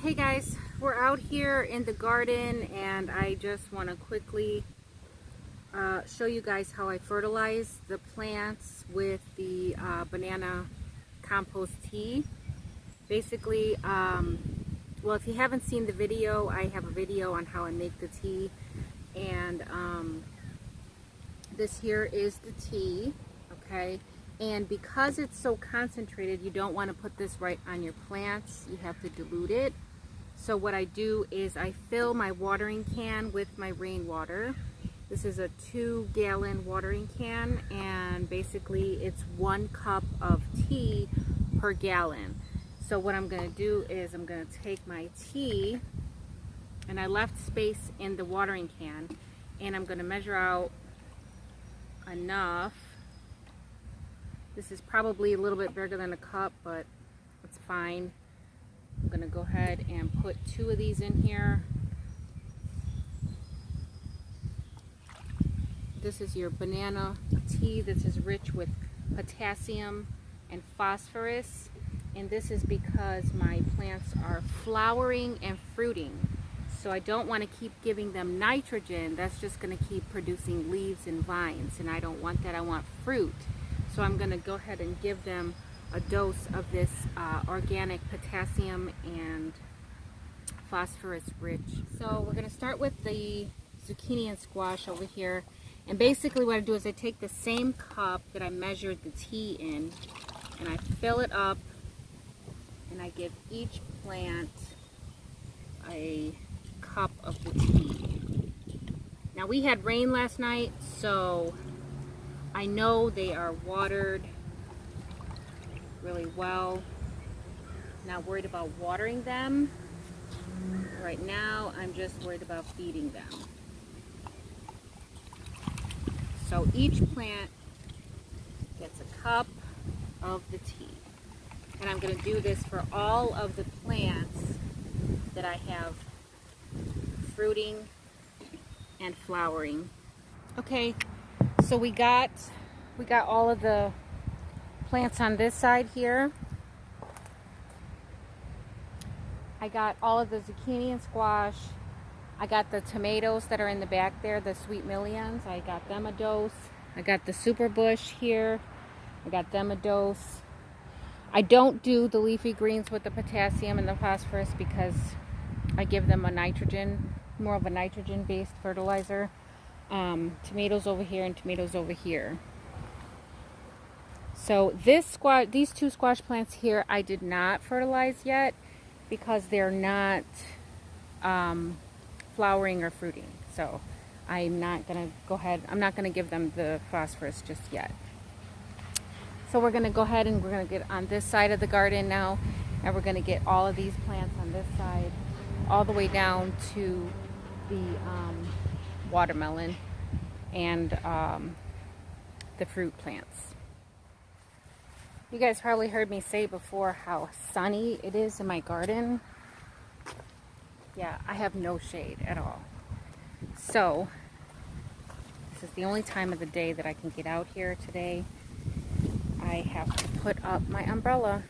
Hey guys, we're out here in the garden and I just want to quickly show you guys how I fertilize the plants with the banana compost tea. Basically, well, if you haven't seen the video, I have a video on how I make the tea, and this here is the tea, okay? And because it's so concentrated, you don't want to put this right on your plants. You have to dilute it. So what I do is I fill my watering can with my rainwater. This is a 2-gallon watering can, and basically it's 1 cup of tea per gallon. So what I'm going to do is I'm going to take my tea, and I left space in the watering can, and I'm going to measure out enough. This is probably a little bit bigger than a cup, but it's fine. I'm going to go ahead and put 2 of these in here. This is your banana tea. This is rich with potassium and phosphorus. And this is because my plants are flowering and fruiting. So I don't want to keep giving them nitrogen. That's just going to keep producing leaves and vines. And I don't want that. I want fruit. So I'm going to go ahead and give them a dose of this organic potassium and phosphorus-rich. So we're going to start with the zucchini and squash over here. And basically what I do is I take the same cup that I measured the tea in, and I fill it up, and I give each plant a cup of the tea. Now we had rain last night, so I know they are watered really well. Not worried about watering them. Right now, I'm just worried about feeding them. So each plant gets a cup of the tea. And I'm going to do this for all of the plants that I have fruiting and flowering. Okay, so we got all of the plants on this side here. I got all of the zucchini and squash. I got the tomatoes that are in the back there, the sweet millions. I got them a dose. I got the super bush here. I got them a dose. I don't do the leafy greens with the potassium and the phosphorus because I give them a nitrogen, more of a nitrogen-based fertilizer. Tomatoes over here and tomatoes over here. So these 2 squash plants here, I did not fertilize yet because they're not flowering or fruiting. So I'm not going to go ahead, I'm not going to give them the phosphorus just yet. So we're going to go ahead and we're going to get on this side of the garden now, and we're going to get all of these plants on this side all the way down to the watermelon and the fruit plants. You guys probably heard me say before how sunny it is in my garden. Yeah, I have no shade at all. So, this is the only time of the day that I can get out here today. I have to put up my umbrella.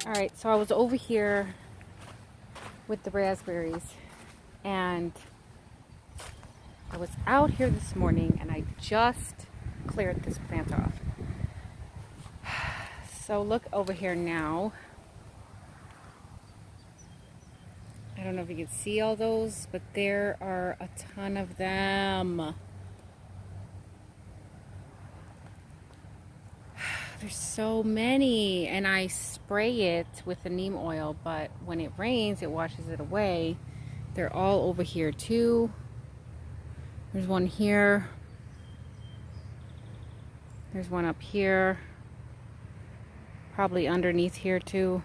Alright, so I was over here with the raspberries, and I was out here this morning and I just cleared this plant off. So look over here now. I don't know if you can see all those, but there are a ton of them. There's so many, and I spray it with the neem oil, but when it rains, it washes it away. They're all over here too. There's one here. There's one up here. Probably underneath here too.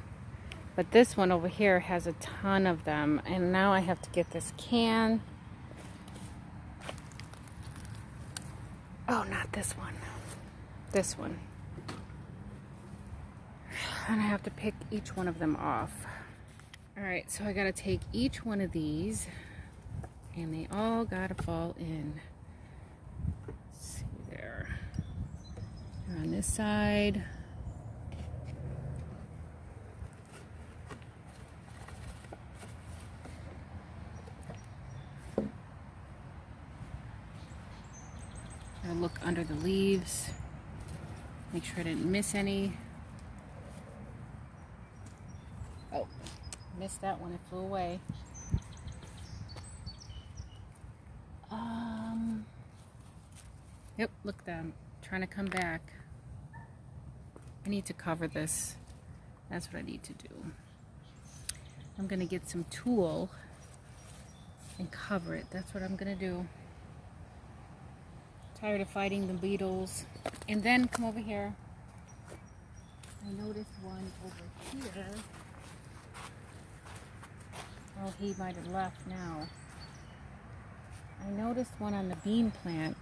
But this one over here has a ton of them, and now I have to get this can. Oh, not this one. This one. and I have to pick each one of them off. All right, so I gotta take each one of these, and they all gotta fall in. Let's see there. And on this side. I look under the leaves, make sure I didn't miss any. Oh, missed that one, it flew away. Yep, look, I'm trying to come back. I need to cover this. That's what I need to do. I'm gonna get some Tulle and cover it. That's what I'm gonna do. Tired of fighting the beetles. And then come over here. I noticed one over here. Oh, he might have left now. I noticed one on the bean plant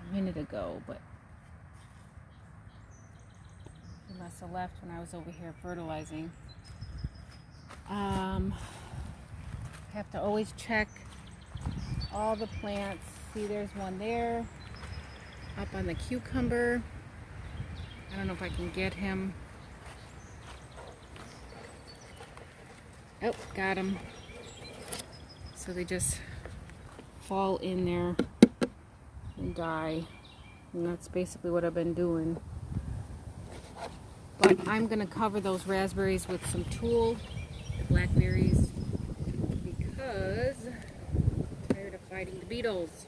a minute ago, but he must have left when I was over here fertilizing. Have to always check all the plants. See, there's one there. Up on the cucumber. I don't know if I can get him. Oh, got him. So they just fall in there and die. And that's basically what I've been doing. But I'm going to cover those raspberries with some Tulle, the blackberries, because I'm tired of fighting the beetles.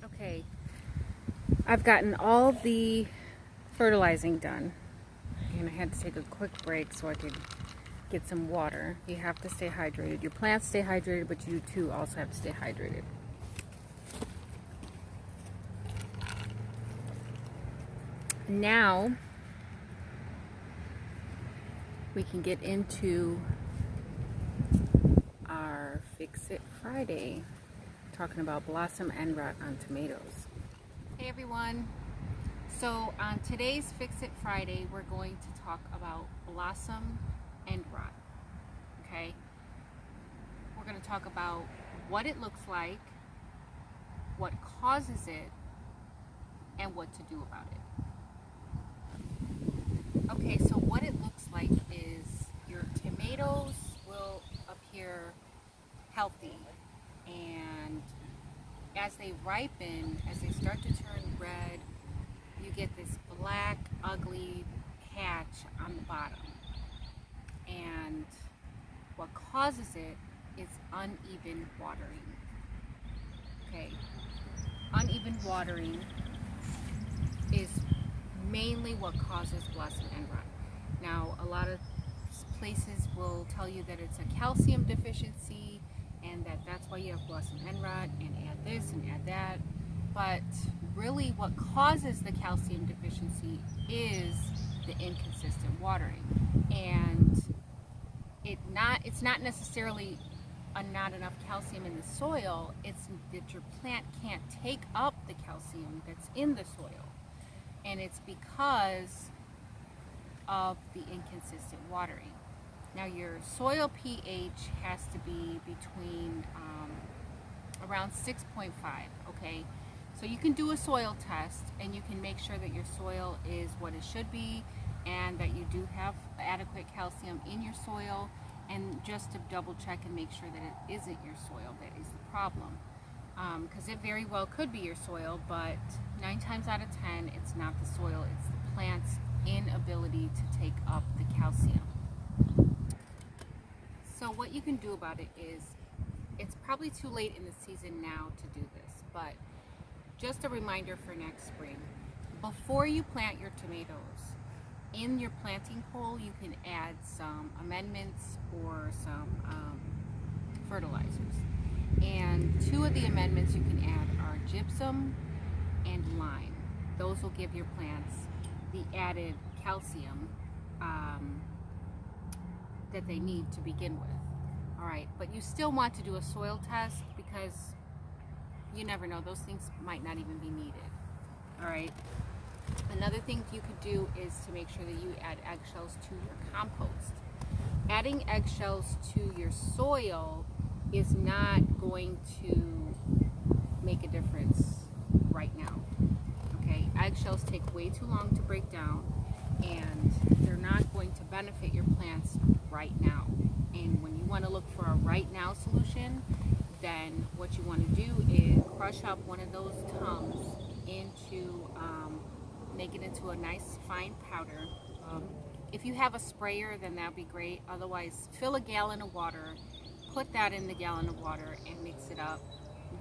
Okay, I've gotten all the fertilizing done, and I had to take a quick break so I could get some water. You have to stay hydrated. Your plants stay hydrated, but you too also have to stay hydrated. Now we can get into our Fix It Friday, talking about blossom end rot on tomatoes. Hey everyone, so on today's Fix It Friday we're going to talk about blossom end rot. Okay, we're going to talk about what it looks like, what causes it, and what to do about it. Okay, so what it looks like is your tomatoes will appear healthy, and as they ripen, as they start to turn red, you get this black, ugly patch on the bottom. And what causes it is uneven watering. Okay, uneven watering is mainly what causes blossom end rot. Now, a lot of places will tell you that it's a calcium deficiency and that's why you have blossom end rot, and add this and add that. But really what causes the calcium deficiency is the inconsistent watering. And it's not necessarily not enough calcium in the soil, it's that your plant can't take up the calcium that's in the soil. And it's because of the inconsistent watering. Now your soil pH has to be between around 6.5, okay? So you can do a soil test and you can make sure that your soil is what it should be and that you do have adequate calcium in your soil, and just to double check and make sure that it isn't your soil that is the problem. Because it very well could be your soil, but 9 times out of 10 it's not the soil, it's the plant's inability to take up the calcium. So what you can do about it is, it's probably too late in the season now to do this, but just a reminder for next spring. Before you plant your tomatoes, in your planting hole you can add some amendments or some fertilizers. And 2 of the amendments you can add are gypsum and lime. Those will give your plants the added calcium that they need to begin with. Alright, but you still want to do a soil test because you never know, those things might not even be needed. Alright, Another thing you could do is to make sure that you add eggshells to your compost. Adding eggshells to your soil is not going to make a difference right now. Okay, eggshells take way too long to break down, and they're not going to benefit your plants right now. And when you want to look for a right now solution, then what you want to do is crush up one of those tums into, make it into a nice fine powder. If you have a sprayer, then that'd be great. Otherwise, fill a gallon of water, put that in the gallon of water and mix it up.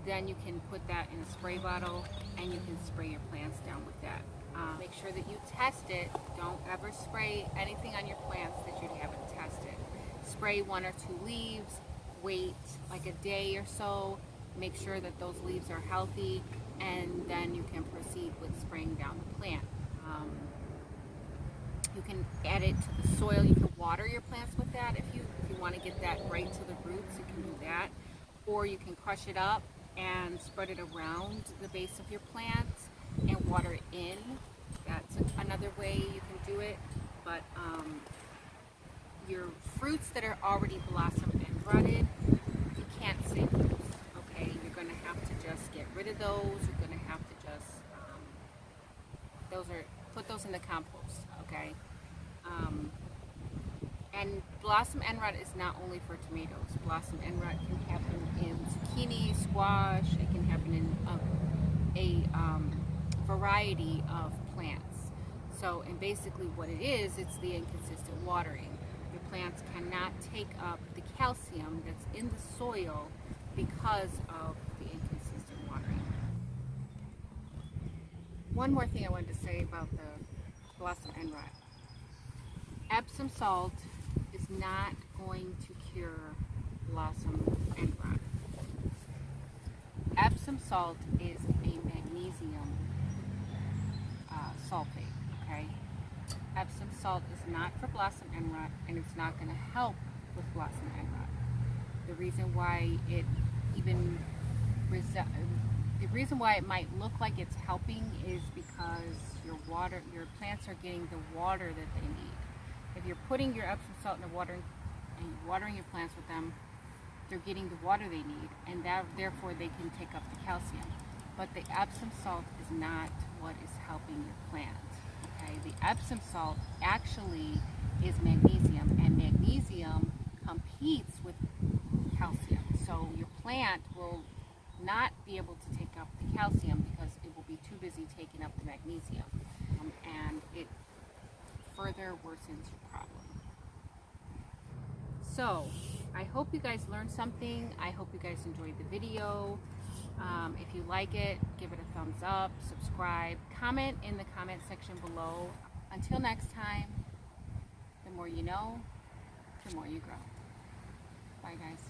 Then you can put that in a spray bottle and you can spray your plants down with that. Make sure that you test it. Don't ever spray anything on your plants that you haven't tested. Spray 1 or 2 leaves, wait like a day or so, make sure that those leaves are healthy, and then you can proceed with spraying down the plant. You can add it to the soil. You can water your plants with that if you want to get that right to the roots. You can do that, or you can crush it up and spread it around the base of your plant and water it in. That's another way you can do it. But your fruits that are already blossomed and rutted, you can't save those. Okay, you're going to have to just get rid of those. You're going to have to just put those in the compost. Okay. And blossom end rot is not only for tomatoes. Blossom end rot can happen in zucchini, squash. It can happen in a variety of plants. So, and basically what it is, it's the inconsistent watering. Your plants cannot take up the calcium that's in the soil because of the inconsistent watering. One more thing I wanted to say about the blossom end rot. Epsom salt is not going to cure blossom end rot. Epsom salt is a magnesium sulfate, okay? Epsom salt is not for blossom end rot, and it's not going to help with blossom end rot. The reason why it might look like it's helping is because your plants are getting the water that they need. If you're putting your Epsom salt in the water and you're watering your plants with them, they're getting the water they need, and therefore they can take up the calcium. But the Epsom salt is not what is helping your plant. Okay, the Epsom salt actually is magnesium, and magnesium competes with calcium. So your plant will not be able to take up the calcium because it will be too busy taking up the magnesium, and it further worsens your problem. So I hope you guys learned something. I hope you guys enjoyed the video. If you like it, give it a thumbs up, subscribe, comment in the comment section below. Until next time, the more you know, the more you grow. Bye guys.